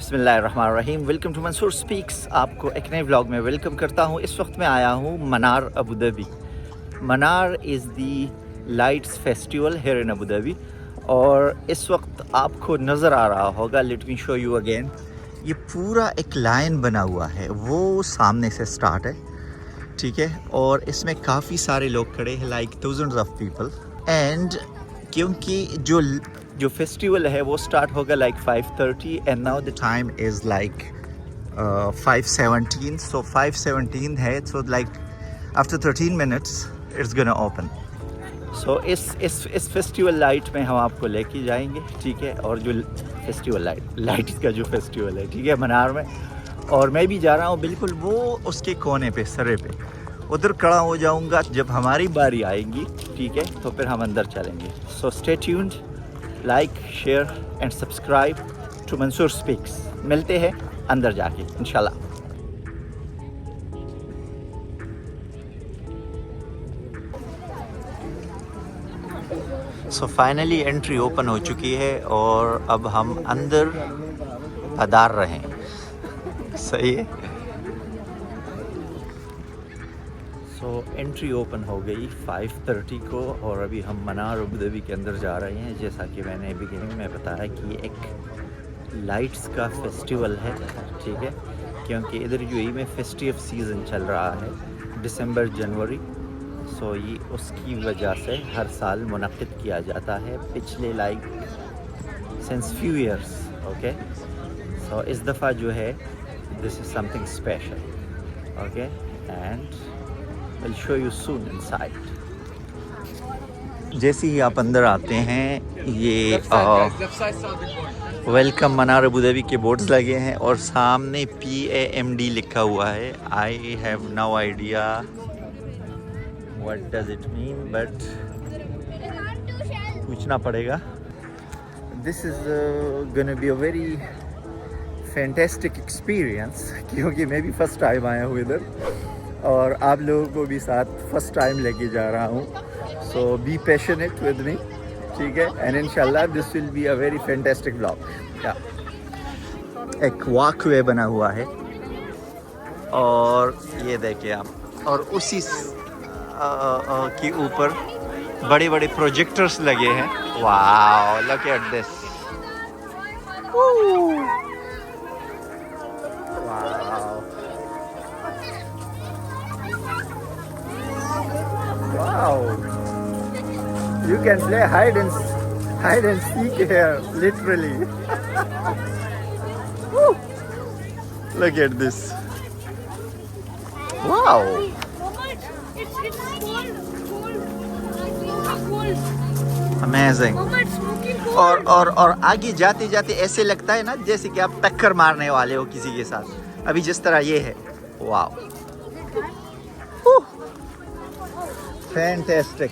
बिस्मिल्लाहिर्रहमानिर्रहीम। Welcome to Mansoor speaks. आपको एक नए व्लॉग में वेलकम करता हूँ। इस वक्त मैं आया हूँ Manar Abu Dhabi. Manar is the lights festival here in Abu Dhabi और इस वक्त आपको नज़र आ रहा होगा, let me show you again. ये पूरा एक लाइन बना हुआ है, वो सामने से स्टार्ट है, ठीक है। और इसमें काफ़ी सारे लोग खड़े हैं, like thousands of people. And क्योंकि जो फेस्टिवल है वो स्टार्ट होगा like 5:30 and now the time is like 5:17। So 5:17 है, so like after 13 minutes it's gonna open. So इस फेस्टिवल लाइट में हम आपको लेके जाएंगे, ठीक है। और जो फेस्टिवल लाइट का जो फेस्टिवल है, ठीक है, मनार में। और मैं भी जा रहा हूँ बिल्कुल वो उसके कोने पे, सरे पे, उधर खड़ा हो जाऊँगा जब हमारी बारी आएगी, ठीक है। तो फिर हम अंदर चलेंगे। So stay tuned, like, share and subscribe to Mansoor speaks. मिलते हैं अंदर जाके इंशाल्लाह। सो फाइनली एंट्री ओपन हो चुकी है और अब हम अंदर पधार रहे हैं। सही है। सो एंट्री ओपन हो गई 5:30 को और अभी हम मनार अबू धाबी के अंदर जा रहे हैं। जैसा कि मैंने बिगिनिंग में बताया कि ये एक लाइट्स का फेस्टिवल है, ठीक है। क्योंकि इधर यूएई में फेस्टिव सीज़न चल रहा है, दिसंबर जनवरी। सो ये उसकी वजह से हर साल मुनक़्क़िद किया जाता है, पिछले like since few years, okay. So इस दफ़ा जो है this is something special, okay, and I'll show you soon inside. जैसे ही आप अंदर आते हैं, ये वेलकम मनार अबू धाबी के बोर्ड्स लगे हैं और सामने PAMD लिखा हुआ है। I have no idea what does it mean, but पूछना पड़ेगा। This is gonna be a very fantastic experience, क्योंकि मैं भी फर्स्ट टाइम आया हूँ इधर और आप लोगों को भी साथ फर्स्ट टाइम लेके जा रहा हूँ। सो बी पैशनेट विद मी, ठीक है, एंड इंशाल्लाह this will be a very fantastic blog. एक वॉकवे बना हुआ है और ये देखिए आप, और उसी के ऊपर बड़े बड़े प्रोजेक्टर्स लगे हैं। Wow, look at this. Wow, you can play hide and seek here, literally. Woo. Look at this. Wow. Amazing. और आगे जाते जाते ऐसे लगता है ना जैसे कि आप टक्कर मारने वाले हो किसी के साथ, अभी जिस तरह ये है। Wow, fantastic.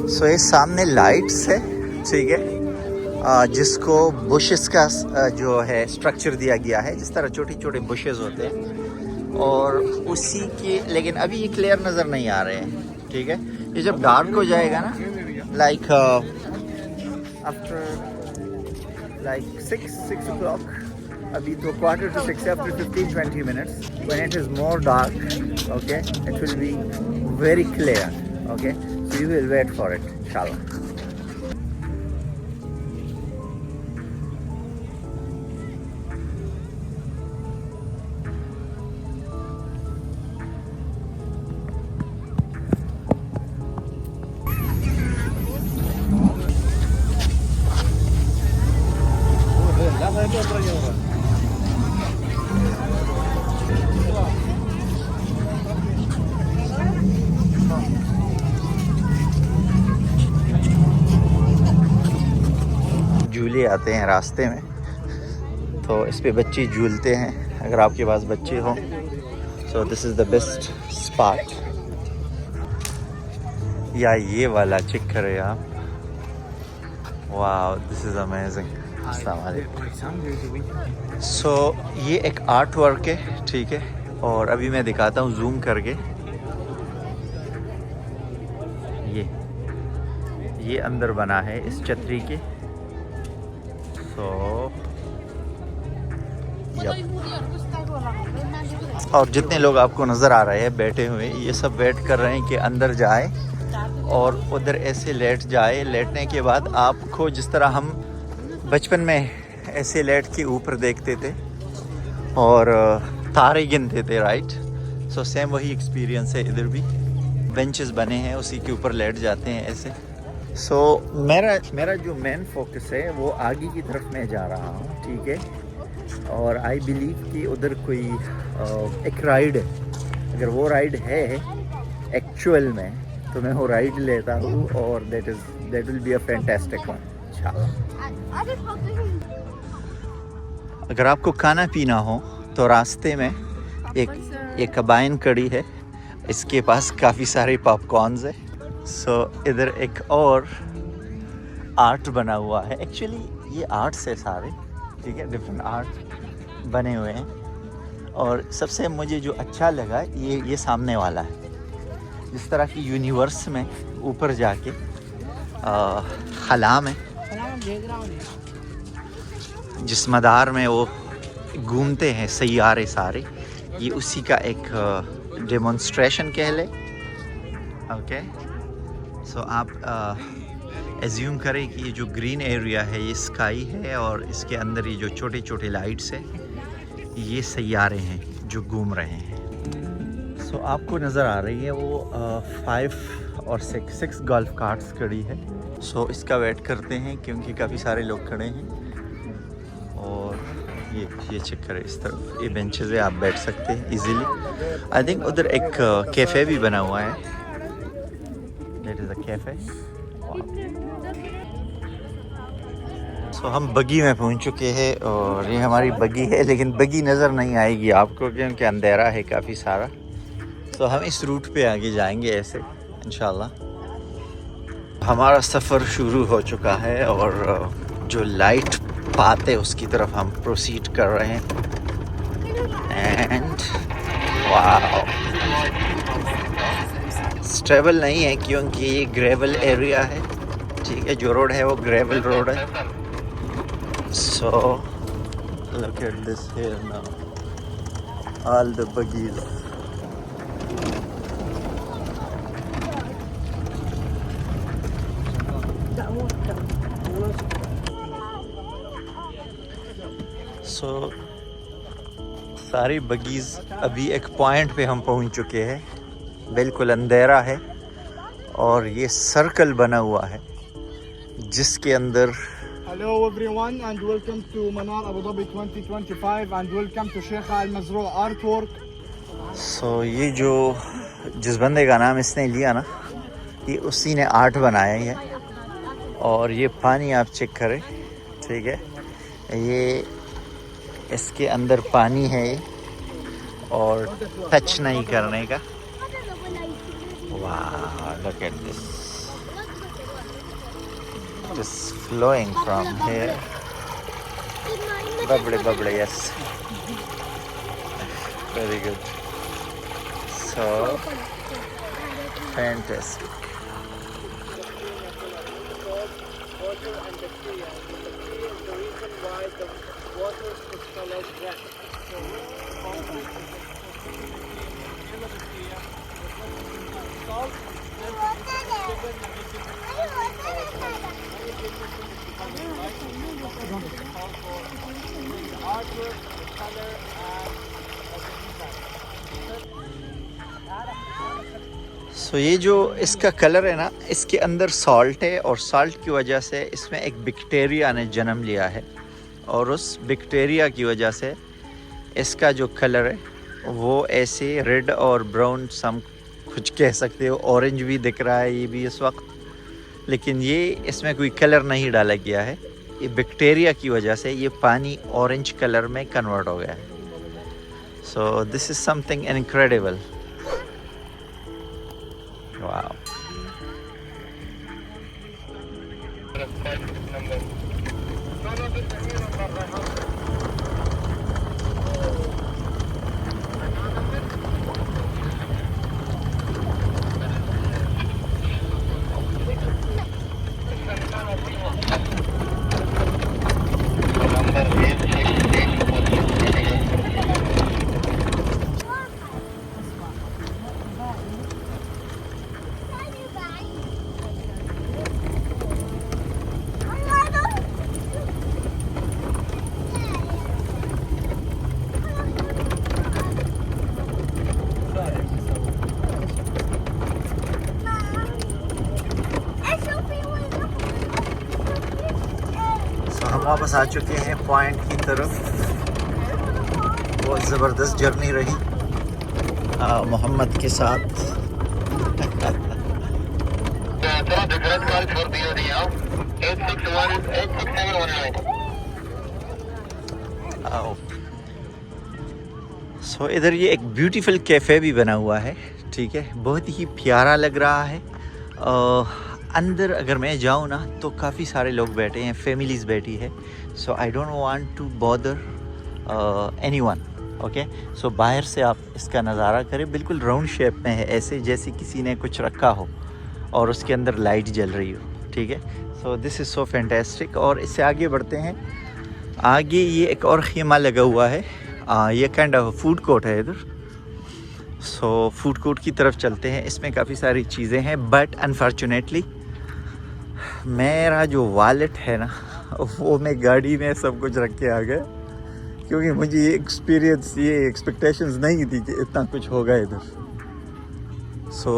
सो ये सामने लाइट्स है, ठीक है, जिसको बुशेस का जो है स्ट्रक्चर दिया गया है, जिस तरह छोटे छोटे बुशेस होते हैं और उसी के, लेकिन अभी ये क्लियर नज़र नहीं आ रहे हैं, ठीक है। ये जब डार्क हो जाएगा ना, लाइक आफ्टर लाइक 6 o'clock, अभी तो 5:45, after 15-20 minutes when it is more dark, okay, it will be very clear, okay, so you will wait for it inshallah. झूले आते हैं रास्ते में, तो इस पे बच्चे झूलते हैं अगर आपके पास बच्चे हों। सो this is the best spot. या ये वाला चेक करें आप। Wow, this is amazing. अस्सलाम वालेकुम। सो ये एक आर्ट वर्क है, ठीक है, और अभी मैं दिखाता हूँ जूम करके। ये अंदर बना है इस छतरी के। सो और जितने लोग आपको नज़र आ रहे हैं बैठे हुए, ये सब वेट कर रहे हैं कि अंदर जाए और उधर ऐसे लेट जाए। लेटने के बाद आपको जिस तरह हम बचपन में ऐसे लेट के ऊपर देखते थे और तारे गिनते थे, राइट? सो सेम वही एक्सपीरियंस है इधर भी। बेंचेस बने हैं, उसी के ऊपर लेट जाते हैं ऐसे। सो मेरा जो मेन फोकस है वो आगे की तरफ मैं जा रहा हूँ, ठीक है? और आई बिलीव कि उधर कोई एक राइड है। अगर वो राइड है एक्चुअल में तो मैं वो राइड लेता हूँ और that will be a fantastic one. अगर आपको खाना पीना हो तो रास्ते में एक कबाइन कड़ी है, इसके पास काफ़ी सारे पॉपकॉर्न्स है। सो इधर एक और आर्ट बना हुआ है। एक्चुअली ये आर्ट्स है सारे, ठीक है, डिफरेंट आर्ट बने हुए हैं। और सबसे मुझे जो अच्छा लगा ये सामने वाला है। जिस तरह की यूनिवर्स में ऊपर जाके खला में जिस मदार में वो घूमते हैं सैयारे सारे, ये उसी का एक डेमोन्स्ट्रेशन कह ले। ओके, सो आप एज्यूम करें कि ये जो ग्रीन एरिया है ये स्काई है और इसके अंदर ये जो छोटे छोटे लाइट्स है ये सैयारे हैं जो घूम रहे हैं। सो आपको नज़र आ रही है वो 5 और 6 गोल्फ कार्ट्स खड़ी है। सो इसका वेट करते हैं क्योंकि काफ़ी सारे लोग खड़े हैं। और ये चेक करें, इस तरफ ये बेंचेस है, आप बैठ सकते हैं इजीली। आई थिंक उधर एक कैफ़े भी बना हुआ है, दैट इज़ अ कैफ़े। सो हम बगी में पहुंच चुके हैं और ये हमारी बगी है, लेकिन बगी नज़र नहीं आएगी आपको क्योंकि अंधेरा है काफ़ी सारा। तो हम इस रूट पे आगे जाएंगे ऐसे इंशाल्लाह। हमारा सफ़र शुरू हो चुका है और जो लाइट पाथ है उसकी तरफ हम प्रोसीड कर रहे हैं। एंड वाओ, स्टेबल नहीं है क्योंकि ये ग्रेवल एरिया है, ठीक है? जो रोड है वो ग्रेवल रोड है। So look at this here now, all the buggies. So सारी बगीज़ अभी एक पॉइंट पे हम पहुंच चुके हैं, बिल्कुल अंधेरा है और ये सर्कल बना हुआ है जिसके अंदर Hello everyone and welcome to Manar Abu Dhabi 2025 and welcome to Sheikh Al Mazrou artwork. सो ये जो जिस बंदे का नाम इसने लिया ना, ये उसी ने आर्ट बनाया है। और ये पानी आप चेक करें, ठीक है? ये इसके अंदर पानी है और टच नहीं करने का। वाह, look at this, just flowing from here. Bubbly, yes. Very good. So fantastic. Water and bacteria. The bacteria is the reason why the water is colored red. So salt सो ये जो इसका कलर है ना, इसके अंदर सॉल्ट है और salt की वजह से इसमें एक बैक्टीरिया ने जन्म लिया है और उस बैक्टीरिया की वजह से इसका जो कलर है वो ऐसे रेड और ब्राउन, सम कुछ कह सकते हो, ऑरेंज भी दिख रहा है ये भी इस वक्त, लेकिन ये इसमें कोई कलर नहीं डाला गया है। ये बैक्टीरिया की वजह से ये पानी ऑरेंज कलर में कन्वर्ट हो गया है। सो this is something incredible. Wow, वापस आ चुके हैं पॉइंट की तरफ। बहुत ज़बरदस्त जर्नी रही मोहम्मद के साथ। सो इधर ये एक ब्यूटीफुल कैफ़े भी बना हुआ है, ठीक है, बहुत ही प्यारा लग रहा है। अंदर अगर मैं जाऊँ ना तो काफ़ी सारे लोग बैठे हैं, फैमिलीज़ बैठी है। So I don't want to bother anyone, okay. So बाहर से आप इसका नज़ारा करें, बिल्कुल राउंड शेप में है, ऐसे जैसे किसी ने कुछ रखा हो और उसके अंदर लाइट जल रही हो, ठीक है। सो दिस इज़ सो फैंटास्टिक। और इससे आगे बढ़ते हैं। आगे ये एक और खेमा लगा हुआ है, ये काइंड ऑफ फूड कोर्ट है इधर। सो फूड कोर्ट की तरफ चलते हैं। इसमें काफ़ी सारी चीज़ें हैं, बट अनफॉर्चुनेटली मेरा जो वॉलेट है ना वो मैं गाड़ी में सब कुछ रख के आ गया, क्योंकि मुझे ये एक्सपीरियंस, ये एक्सपेक्टेशंस नहीं थी कि इतना कुछ होगा इधर। सो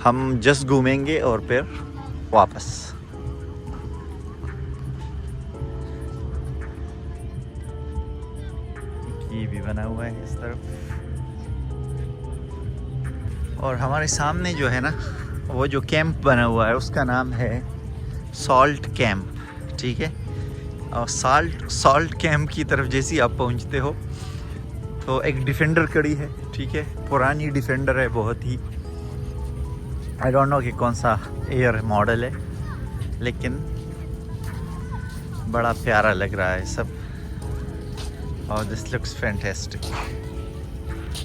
हम जस्ट घूमेंगे और फिर वापस। ये भी बना हुआ है इस तरफ। और हमारे सामने जो है ना वो जो कैंप बना हुआ है उसका नाम है सॉल्ट कैंप, ठीक है। और सॉल्ट कैंप की तरफ जैसे ही आप पहुंचते हो तो एक डिफेंडर खड़ी है, ठीक है, पुरानी डिफेंडर है बहुत ही। आई डोंट नो कि कौन सा एयर मॉडल है, लेकिन बड़ा प्यारा लग रहा है सब। और दिस लुक्स फैंटास्टिक,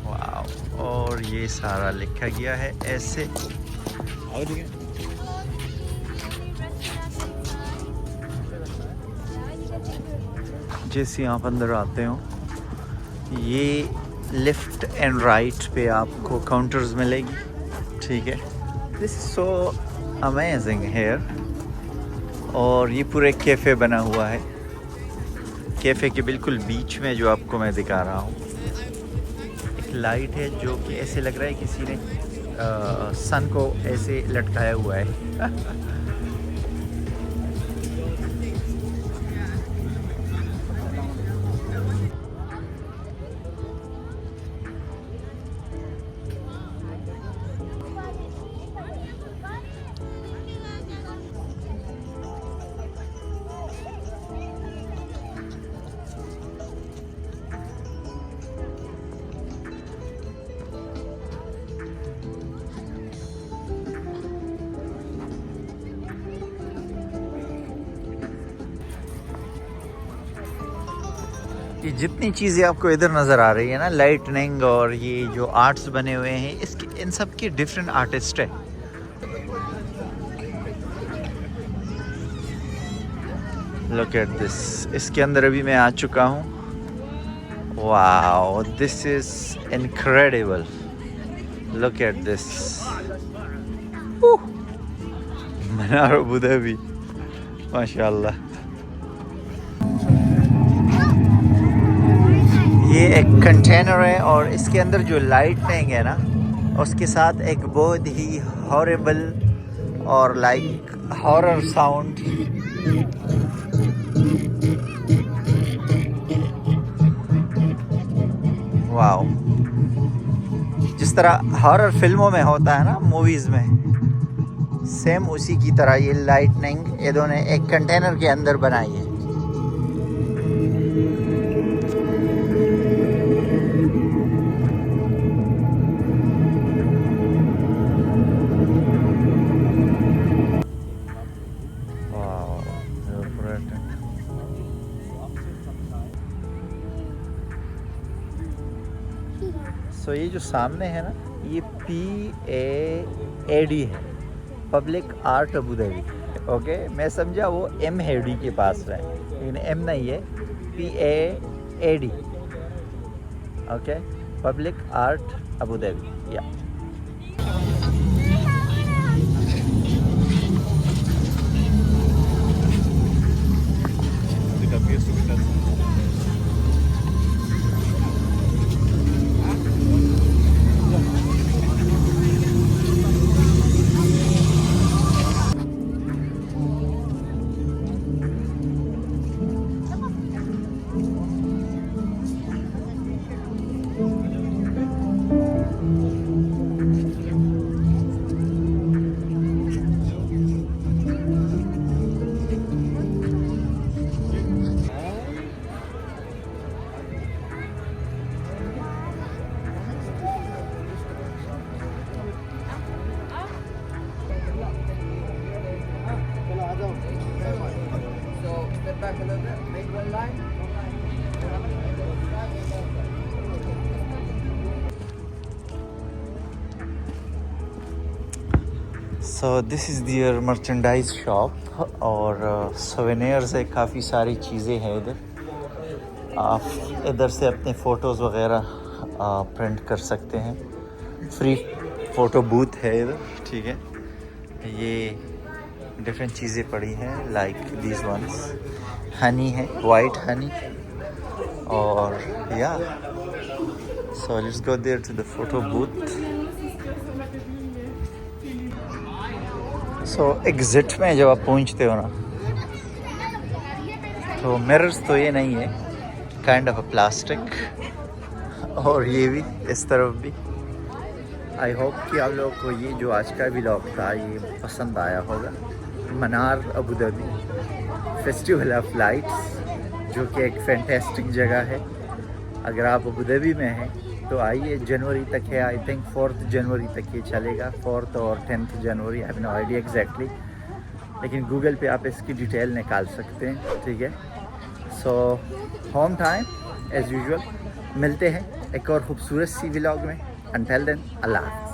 वाव। और ये सारा लिखा गया है ऐसे। जैसे आप अंदर आते हो, ये लेफ्ट एंड राइट पे आपको काउंटर्स मिलेगी, ठीक है। This is so amazing here. और ये पूरे कैफ़े बना हुआ है, कैफ़े के बिल्कुल बीच में जो आपको मैं दिखा रहा हूँ एक लाइट है जो कि ऐसे लग रहा है किसी ने सन को ऐसे लटकाया हुआ है। ये जितनी चीज़ें आपको इधर नज़र आ रही है ना, लाइटनिंग और ये जो आर्ट्स बने हुए हैं, इसके इन सब के डिफरेंट आर्टिस्ट है। Look at this. इसके अंदर अभी मैं आ चुका हूँ। Wow, this is incredible. Look at this. Manar Abu Dhabi, माशाल्लाह। ये एक कंटेनर है और इसके अंदर जो लाइटनिंग है ना, उसके साथ एक बहुत ही हॉरिबल और लाइक हॉरर साउंड। वाओ, जिस तरह हॉरर फिल्मों में होता है ना, मूवीज़ में, सेम उसी की तरह ये लाइटनिंग इन्होंने एक कंटेनर के अंदर बनाई है। सो ये जो सामने है ना, ये PAAD है, public art Abu Dhabi. Okay, मैं समझा वो MAD के पास है, लेकिन M नहीं है, PAAD। Okay, public art Abu Dhabi, या। So this is their merchandise shop और सोवेनियर्स है, काफ़ी सारी चीज़ें हैं इधर। आप इधर से अपने फ़ोटोज़ वगैरह प्रिंट कर सकते हैं। फ्री फ़ोटो बूथ है इधर, ठीक है। ये डिफरेंट चीज़ें पड़ी हैं लाइक दीज वंस, हनी है, वाइट हनी। और या so let's go there to the photo booth. So exit में जब आप पहुंचते हो ना, तो मिरर्स तो ये नहीं है, काइंड ऑफ अ प्लास्टिक। और ये भी इस तरफ भी। आई होप कि आप लोगों को ये जो आज का व्लॉग था ये पसंद आया होगा। Manar Abu Dhabi festival of lights, जो कि एक फैंटास्टिक जगह है। अगर आप अबू धाबी में हैं तो आइए, जनवरी तक है, आई थिंक 4 जनवरी तक ये चलेगा, 4 और 10 जनवरी, I have no idea exactly, लेकिन गूगल पे आप इसकी डिटेल निकाल सकते हैं, ठीक है। So home time as usual, मिलते हैं एक और ख़ूबसूरत सी व्लॉग में। Until then, Allah.